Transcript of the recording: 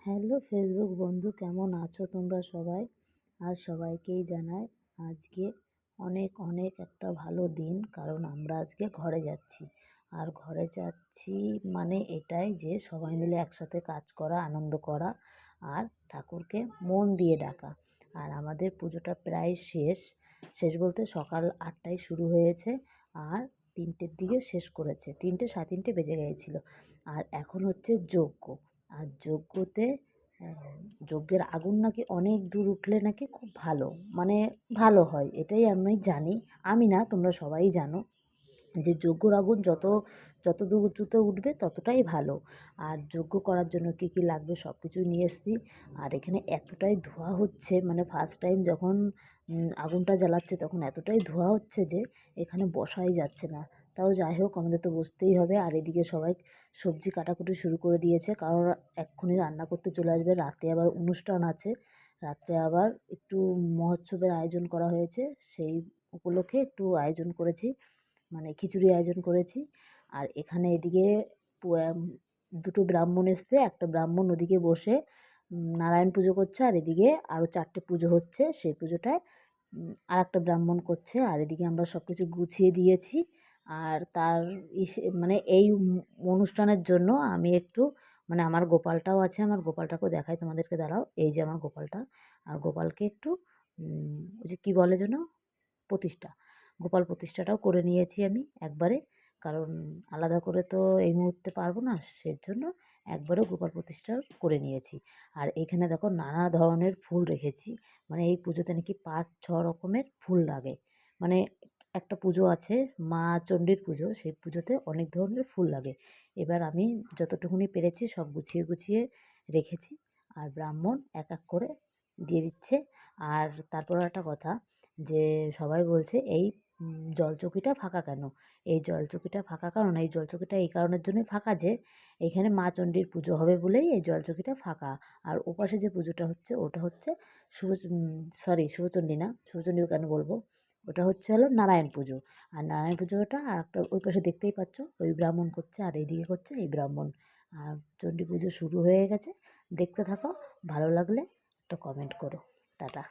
Hello Facebook বন্ধু, কেমন আছো তোমরা সবাই? আর সবাইকেই জানাই আজকে অনেক অনেক একটা ভালো দিন, কারণ আমরা আজকে ঘরে যাচ্ছি। আর ঘরে যাচ্ছি মানে এটাই যে সবাই মিলে একসাথে কাজ করা, আনন্দ করা আর ঠাকুরকে মন দিয়ে ডাকা। আর আমাদের পুজোটা প্রায় শেষ। শেষ বলতে সকাল 8টায় শুরু হয়েছে আর 3টের দিকে শেষ করেছে। 3টে, সাড়ে 3টে বেজে গিয়েছিলো। আর এখন হচ্ছে যজ্ঞ। আর যজ্ঞতে যজ্ঞের আগুন নাকি অনেক দূর উঠলে নাকি খুব ভালো, মানে ভালো হয়, এটাই আমি জানি। আমি না, তোমরা সবাই জানো যে যজ্ঞর আগুন যত দূর উঁচুতে উঠবে ততটাই ভালো। আর যজ্ঞ করার জন্য কী কী লাগবে সব কিছুই নিয়ে এসেছি। আর এখানে এতটাই ধোঁয়া হচ্ছে, মানে ফার্স্ট টাইম যখন আগুনটা জ্বালাচ্ছে তখন এতটাই ধোঁয়া হচ্ছে যে এখানে বসাই যাচ্ছে না। তাও যাই হোক, আমাদের তো বসতেই হবে। আর এদিকে সবাই সবজি কাটাকুটি শুরু করে দিয়েছে, কারণ এক্ষুনি রান্না করতে চলে আসবে। রাতে আবার অনুষ্ঠান আছে, রাত্রে আবার একটু মহোৎসবের আয়োজন করা হয়েছে, সেই উপলক্ষে একটু আয়োজন করেছি, মানে খিচুড়ি আয়োজন করেছি। আর এখানে এদিকে দুটো ব্রাহ্মণ এসছে, একটা ব্রাহ্মণ ওদিকে বসে নারায়ণ পুজো করছে, আর এদিকে আরও 4টে পুজো হচ্ছে, সেই পুজোটায় আর একটা ব্রাহ্মণ করছে। আর এদিকে আমরা সব কিছু গুছিয়ে দিয়েছি। আর তার মানে এই অনুষ্ঠানের জন্য আমি একটু, মানে আমার গোপালটাও আছে, আমার গোপালটাকেও দেখাই তোমাদেরকে, দাঁড়াও। এই যে আমার গোপালটা, আর গোপালকে একটু ওই যে কী বলে যেন, প্রতিষ্ঠা, গোপাল প্রতিষ্ঠাটাও করে নিয়েছি আমি একবারে, কারণ আলাদা করে তো এই মুহূর্তে পারবো না, সেজন্য একবারেও গোপাল প্রতিষ্ঠা করে নিয়েছি। আর এখানে দেখো নানা ধরনের ফুল রেখেছি, মানে এই পুজোতে নাকি 5-6 রকমের ফুল লাগে। মানে একটা পুজো আছে মা চণ্ডীর পুজো, সেই পুজোতে অনেক ধরনের ফুল লাগে। এবার আমি যতটুকুনি পেরেছি সব গুছিয়ে গুছিয়ে রেখেছি, আর ব্রাহ্মণ এক এক করে দিয়ে দিচ্ছে। আর তারপর একটা কথা, যে সবাই বলছে এই জলচৌকিটা ফাঁকা কেন? এই জলচৌকিটা ফাঁকা কারণ, এই জলচৌকিটা এই কারণের জন্যই ফাঁকা যে এখানে মা চণ্ডীর পুজো হবে বলেই এই জলচৌকিটা ফাঁকা। আর ওপাশে যে পুজোটা হচ্ছে ওটা হচ্ছে শুভচণ্ডী না, শুভচণ্ডী কেন বলবো, ওটা হচ্ছে হলো নারায়ণ পুজো। আর নারায়ণ পুজোটা আর একটা ওই পাশে দেখতেই পাচ্ছ, ওই ব্রাহ্মণ করছে আর এইদিকে করছে এই ব্রাহ্মণ। আর চণ্ডী পুজো শুরু হয়ে গেছে, দেখতে থাকো, ভালো লাগলে একটা কমেন্ট করো। টাটা।